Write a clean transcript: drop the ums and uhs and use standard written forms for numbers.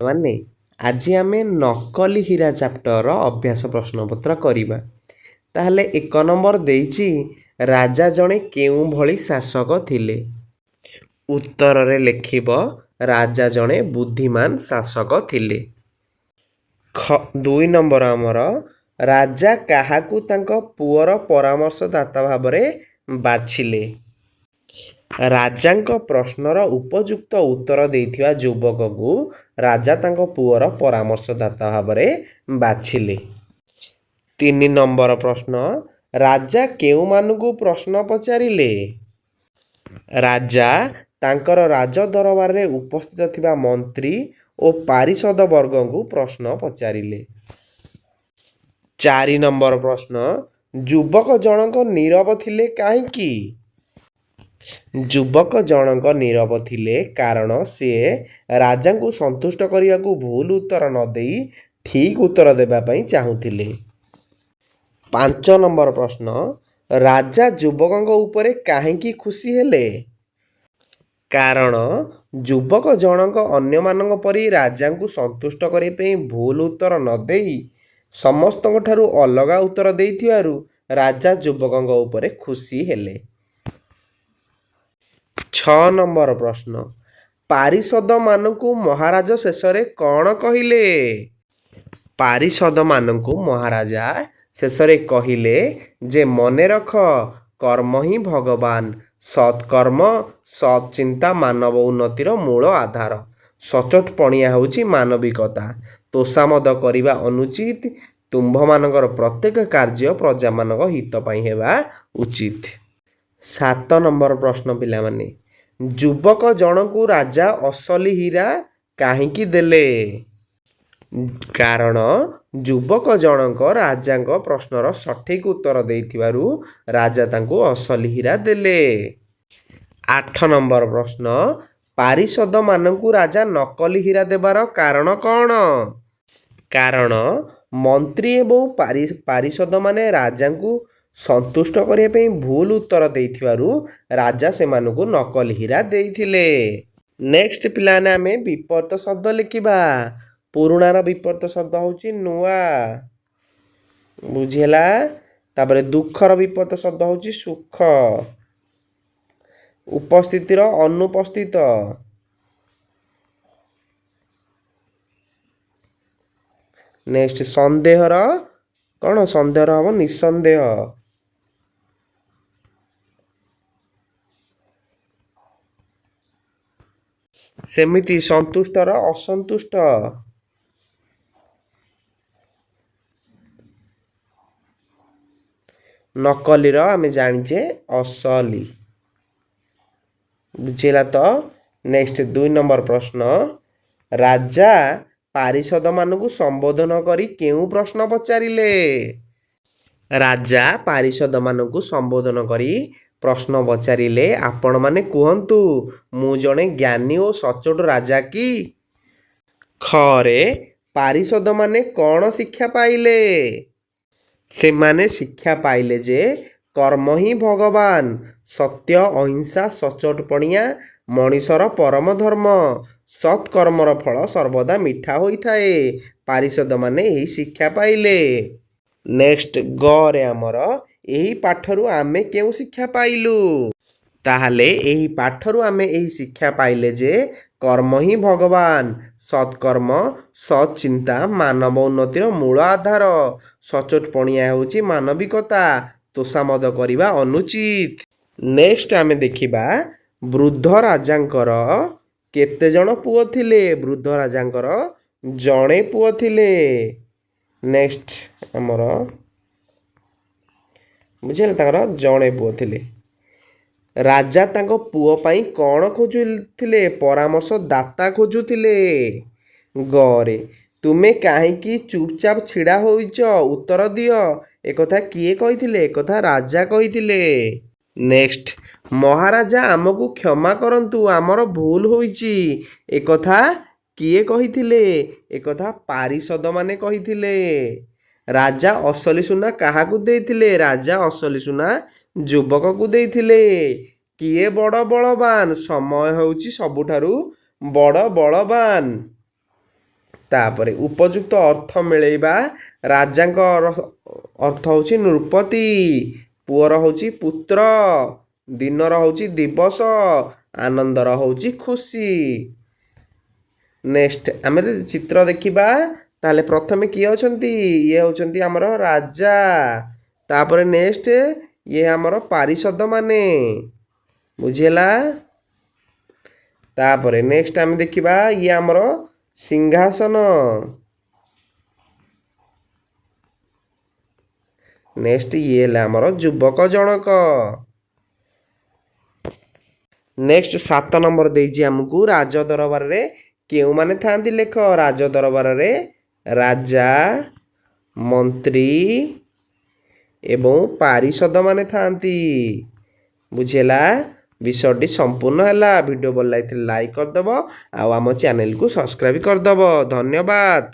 ମାନେ ଆଜି ଆମେ ନକଲି ହୀରା ଚାପ୍ଟର ଅଭ୍ୟାସ ପ୍ରଶ୍ନପତ୍ର କରିବା। ତାହେଲେ 1 ନମ୍ବର ଦେଇଛି ରାଜା ଜଣେ କେଉଁଭଳି ଶାସକ ଥିଲେ? ଉତ୍ତରରେ ଲେଖିବ ରାଜା ଜଣେ ବୁଦ୍ଧିମାନ ଶାସକ ଥିଲେ। 2 ନମ୍ବର ଆମର ରାଜା କାହାକୁ ତାଙ୍କ ପୁଅର ପରାମର୍ଶଦାତା ଭାବରେ ବାଛିଲେ? ରାଜାଙ୍କ ପ୍ରଶ୍ନର ଉପଯୁକ୍ତ ଉତ୍ତର ଦେଇଥିବା ଯୁବକକୁ ରାଜା ତାଙ୍କ ପୁଅର ପରାମର୍ଶଦାତା ଭାବରେ ବାଛିଲେ। 3 ନମ୍ବର ପ୍ରଶ୍ନ ରାଜା କେଉଁମାନଙ୍କୁ ପ୍ରଶ୍ନ ପଚାରିଲେ? ରାଜା ତାଙ୍କର ରାଜଦରବାରରେ ଉପସ୍ଥିତ ଥିବା ମନ୍ତ୍ରୀ ଓ ପାରିଷଦ ବର୍ଗଙ୍କୁ ପ୍ରଶ୍ନ ପଚାରିଲେ। 4 ନମ୍ବର ପ୍ରଶ୍ନ ଯୁବକ ଜଣକ ନୀରବ ଥିଲେ କାହିଁକି? ଯୁବକ ଜଣକ ନୀରବ ଥିଲେ କାରଣ ସେ ରାଜାଙ୍କୁ ସନ୍ତୁଷ୍ଟ କରିବାକୁ ଭୁଲ ଉତ୍ତର ନ ଦେଇ ଠିକ୍ ଉତ୍ତର ଦେବା ପାଇଁ ଚାହୁଁଥିଲେ। 5 ନମ୍ବର ପ୍ରଶ୍ନ ରାଜା ଯୁବକଙ୍କ ଉପରେ କାହିଁକି ଖୁସି ହେଲେ? କାରଣ ଯୁବକ ଜଣକ ଅନ୍ୟମାନଙ୍କ ପରି ରାଜାଙ୍କୁ ସନ୍ତୁଷ୍ଟ କରିବା ପାଇଁ ଭୁଲ ଉତ୍ତର ନ ଦେଇ ସମସ୍ତଙ୍କ ଠାରୁ ଅଲଗା ଉତ୍ତର ଦେଇଥିବାରୁ ରାଜା ଯୁବକଙ୍କ ଉପରେ ଖୁସି ହେଲେ। 6 ନମ୍ବର ପ୍ରଶ୍ନ ପାରିଷଦମାନଙ୍କୁ ମହାରାଜ ଶେଷରେ କ'ଣ କହିଲେ? ପାରିଷଦମାନଙ୍କୁ ମହାରାଜା ଶେଷରେ କହିଲେ ଯେ ମନେ ରଖ କର୍ମ ହିଁ ଭଗବାନ, ସତ୍କର୍ମ ସତ୍ ଚିନ୍ତା ମାନବ ଉନ୍ନତିର ମୂଳ ଆଧାର, ସଚୋଟପଣିଆ ହେଉଛି ମାନବିକତା, ତୋଷାମଦ କରିବା ଅନୁଚିତ, ତୁମ୍ଭମାନଙ୍କର ପ୍ରତ୍ୟେକ କାର୍ଯ୍ୟ ପ୍ରଜାମାନଙ୍କ ହିତ ପାଇଁ ହେବା ଉଚିତ। 7 ନମ୍ବର ପ୍ରଶ୍ନ ପିଲାମାନେ ଯୁବକ ଜଣକୁ ରାଜା ଅସଲି ହୀରା କାହିଁକି ଦେଲେ? କାରଣ ଯୁବକ ଜଣକ ରାଜାଙ୍କ ପ୍ରଶ୍ନର ସଠିକ୍ ଉତ୍ତର ଦେଇଥିବାରୁ ରାଜା ତାଙ୍କୁ ଅସଲି ହୀରା ଦେଲେ। 8 ନମ୍ବର ପ୍ରଶ୍ନ ପାରିଷଦମାନଙ୍କୁ ରାଜା ନକଲି ହୀରା ଦେବାର କାରଣ କ'ଣ? କାରଣ ମନ୍ତ୍ରୀ ଏବଂ ପାରିଷଦମାନେ ରାଜାଙ୍କୁ ସନ୍ତୁଷ୍ଟ କରିବା ପାଇଁ ଭୁଲ ଉତ୍ତର ଦେଇଥିବାରୁ ରାଜା ସେମାନଙ୍କୁ ନକଲି ହୀରା ଦେଇଥିଲେ। ନେକ୍ସଟ ପିଲାମାନେ ଆମେ ବିପରୀତ ଶବ୍ଦ ଲେଖିବା। ପୁରୁଣାର ବିପରୀତ ଶବ୍ଦ ହେଉଛି ନୂଆ, ବୁଝିହେଲା। ତାପରେ ଦୁଃଖର ବିପରୀତ ଶବ୍ଦ ହେଉଛି ସୁଖ, ଉପସ୍ଥିତିର ଅନୁପସ୍ଥିତ, ନେକ୍ସଟ ସନ୍ଦେହର କ'ଣ? ସନ୍ଦେହର ହେବ ନିଃସନ୍ଦେହ, ସେମିତି ସନ୍ତୁଷ୍ଟର ଅସନ୍ତୁଷ୍ଟ, ନକଲିର ଆମେ ଜାଣିଛେ ଅସଲି, ବୁଝିଲା ତ। ନେକ୍ସଟ 2 ନମ୍ବର ପ୍ରଶ୍ନ ରାଜା ପାରିଷଦମାନଙ୍କୁ ସମ୍ବୋଧନ କରି କେଉଁ ପ୍ରଶ୍ନ ପଚାରିଲେ? ରାଜା ପାରିଷଦମାନଙ୍କୁ ସମ୍ବୋଧନ କରି ପ୍ରଶ୍ନ ପଚାରିଲେ ଆପଣମାନେ କୁହନ୍ତୁ ମୁଁ ଜଣେ ଜ୍ଞାନୀ ଓ ସଚ୍ଚୋଟ ରାଜା କି? ଖରେ ପାରିଷଦମାନେ କ'ଣ ଶିକ୍ଷା ପାଇଲେ? ସେମାନେ ଶିକ୍ଷା ପାଇଲେ ଯେ କର୍ମ ହିଁ ଭଗବାନ, ସତ୍ୟ ଅହିଂସା ସଚ୍ଚୋଟପଣିଆ ମଣିଷର ପରମ ଧର୍ମ, ସତ୍କର୍ମର ଫଳ ସର୍ବଦା ମିଠା ହୋଇଥାଏ। ପାରିଷଦମାନେ ଏହି ଶିକ୍ଷା ପାଇଲେ। ନେକ୍ସଟ ଗରେ ଆମର ଏହି ପାଠରୁ ଆମେ କେଉଁ ଶିକ୍ଷା ପାଇଲୁ? ତାହେଲେ ଏହି ପାଠରୁ ଆମେ ଏହି ଶିକ୍ଷା ପାଇଲେ ଯେ କର୍ମ ହିଁ ଭଗବାନ, ସତ୍କର୍ମ ସତ୍ ଚିନ୍ତା ମାନବ ଉନ୍ନତିର ମୂଳ ଆଧାର, ସଚୋଟପଣିଆ ହେଉଛି ମାନବିକତା, ତୋଷାମଦ କରିବା ଅନୁଚିତ। ନେକ୍ସଟ ଆମେ ଦେଖିବା ବୃଦ୍ଧ ରାଜାଙ୍କର କେତେ ଜଣ ପୁଅ ଥିଲେ? ବୃଦ୍ଧ ରାଜାଙ୍କର ଜଣେ ପୁଅ ଥିଲେ। ନେକ୍ସଟ ଆମର ବୁଝିଲେ ତାଙ୍କର ଜଣେ ପୁଅ ଥିଲେ। ରାଜା ତାଙ୍କ ପୁଅ ପାଇଁ କ'ଣ ଖୋଜୁଥିଲେ? ପରାମର୍ଶଦାତା ଖୋଜୁଥିଲେ। ଗରେ ତୁମେ କାହିଁକି ଚୁପଚାପ ଛିଡ଼ା ହୋଇଛ? ଉତ୍ତର ଦିଅ। ଏକଥା କିଏ କହିଥିଲେ? ଏକଥା ରାଜା କହିଥିଲେ। ନେକ୍ସଟ ମହାରାଜା ଆମକୁ କ୍ଷମା କରନ୍ତୁ, ଆମର ଭୁଲ ହୋଇଛି। ଏକଥା କିଏ କହିଥିଲେ? ଏକଥା ପାରିଷଦମାନେ କହିଥିଲେ। ରାଜା ଅସଲି ସୁନା କାହାକୁ ଦେଇଥିଲେ? ରାଜା ଅସଲି ସୁନା ଯୁବକକୁ ଦେଇଥିଲେ। କିଏ ବଡ଼ ବଳବାନ? ସମୟ ହେଉଛି ସବୁଠାରୁ ବଡ଼ ବଳବାନ। ତାପରେ ଉପଯୁକ୍ତ ଅର୍ଥ ମିଳେଇବା ରାଜାଙ୍କ ଅର୍ଥ ହେଉଛି ନୃପତି, ପୁଅର ହେଉଛି ପୁତ୍ର, ଦିନର ହେଉଛି ଦିବସ, ଆନନ୍ଦର ହେଉଛି ଖୁସି। ନେକ୍ସଟ ଆମେ ଯଦି ଚିତ୍ର ଦେଖିବା ତାହେଲେ ପ୍ରଥମେ କିଏ ଅଛନ୍ତି? ଇଏ ହେଉଛନ୍ତି ଆମର ରାଜା। ତାପରେ ନେକ୍ସଟ ଇଏ ଆମର ପାରିଷଦ ମାନେ, ବୁଝିହେଲା। ତାପରେ ନେକ୍ସଟ ଆମେ ଦେଖିବା ଇଏ ଆମର ସିଂହାସନ। ନେକ୍ସଟ ଇଏ ହେଲା ଆମର ଯୁବକ ଜଣକ। ନେକ୍ସଟ 7 ନମ୍ବର ଦେଇଛି ଆମକୁ ରାଜ ଦରବାରରେ କେଉଁମାନେ ଥାଆନ୍ତି ଲେଖ। ରାଜ ଦରବାରରେ ରାଜା, ମନ୍ତ୍ରୀ ଏବଂ ପାରିଷଦ ମାନେ ଥାଆନ୍ତି, ବୁଝିହେଲା। ବିଷୟଟି ସମ୍ପୂର୍ଣ୍ଣ ହେଲା। ଭିଡ଼ିଓ ଭଲ ଲାଗିଥିଲେ ଲାଇକ୍ କରିଦେବ ଆଉ ଆମ ଚ୍ୟାନେଲକୁ ସବସ୍କ୍ରାଇବ୍ କରିଦେବ। ଧନ୍ୟବାଦ।